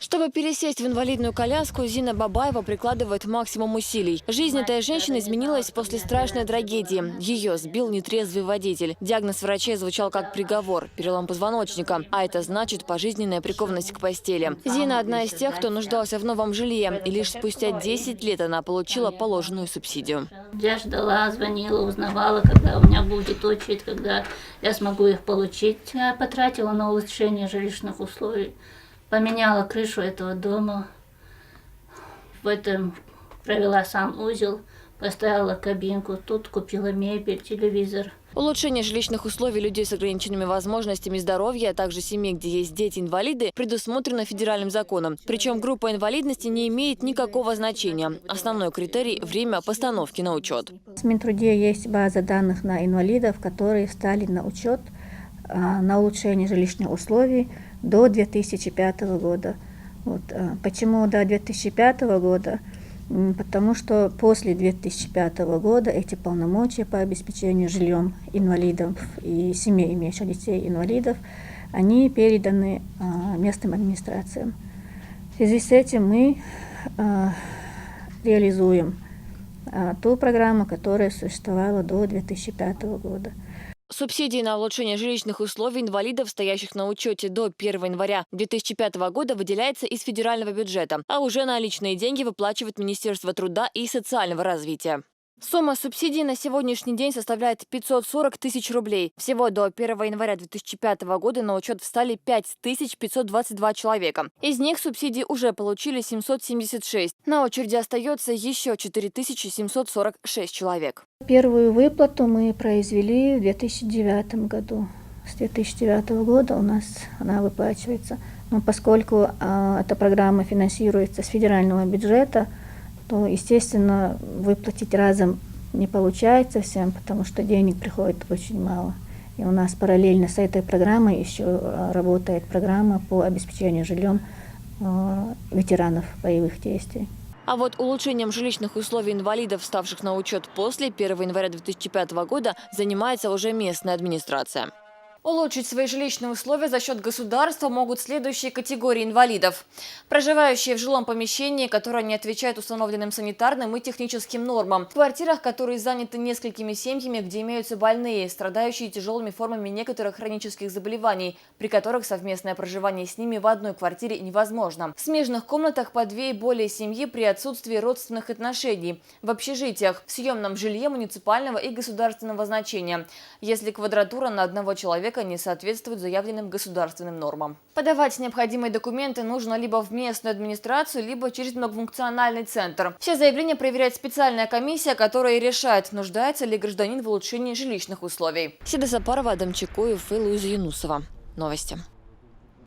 Чтобы пересесть в инвалидную коляску, Зина Бабаева прикладывает максимум усилий. Жизнь этой женщины изменилась после страшной трагедии. Ее сбил нетрезвый водитель. Диагноз врачей звучал как приговор – перелом позвоночника. А это значит пожизненная прикованность к постели. Зина – одна из тех, кто нуждался в новом жилье. И лишь спустя 10 лет она получила положенную субсидию. Я ждала, звонила, узнавала, когда у меня будет очередь, когда я смогу их получить. Я потратила на улучшение жилищных условий. Поменяла крышу этого дома, в этом провела санузел, поставила кабинку, тут купила мебель, телевизор. Улучшение жилищных условий людей с ограниченными возможностями здоровья, а также семей, где есть дети-инвалиды, предусмотрено федеральным законом. Причем группа инвалидности не имеет никакого значения. Основной критерий – время постановки на учет. В Минтруде есть база данных на инвалидов, которые встали на учет на улучшение жилищных условий до 2005 года. Почему до 2005 года? Потому что после 2005 года эти полномочия по обеспечению жильем инвалидов и семей, имеющих детей-инвалидов, они переданы местным администрациям. В связи с этим мы реализуем ту программу, которая существовала до 2005 года. Субсидии на улучшение жилищных условий инвалидов, стоящих на учете до 1 января 2005 года, выделяется из федерального бюджета, а уже наличные деньги выплачивает Министерство труда и социального развития. Сумма субсидий на сегодняшний день составляет 540 тысяч рублей. Всего до 1 января 2005 года на учет встали 5522 человека. Из них субсидии уже получили 776. На очереди остается еще 4746 человек. Первую выплату мы произвели в 2009 году. С 2009 года у нас она выплачивается. Но поскольку эта программа финансируется с федерального бюджета, то, естественно, выплатить разом не получается всем, потому что денег приходит очень мало. И у нас параллельно с этой программой еще работает программа по обеспечению жильем ветеранов боевых действий. А вот улучшением жилищных условий инвалидов, ставших на учет после 1 января 2005 года, занимается уже местная администрация. Улучшить свои жилищные условия за счет государства могут следующие категории инвалидов. Проживающие в жилом помещении, которое не отвечает установленным санитарным и техническим нормам. В квартирах, которые заняты несколькими семьями, где имеются больные, страдающие тяжелыми формами некоторых хронических заболеваний, при которых совместное проживание с ними в одной квартире невозможно. В смежных комнатах по 2 и более семьи при отсутствии родственных отношений. В общежитиях, в съемном жилье муниципального и государственного значения, если квадратура на одного человека не соответствует заявленным государственным нормам. Подавать необходимые документы нужно либо в местную администрацию, либо через многофункциональный центр. Все заявления проверяет специальная комиссия, которая решает, нуждается ли гражданин в улучшении жилищных условий. Седа Сапарова, Адам Чекоев и Луиза Юнусова. Новости.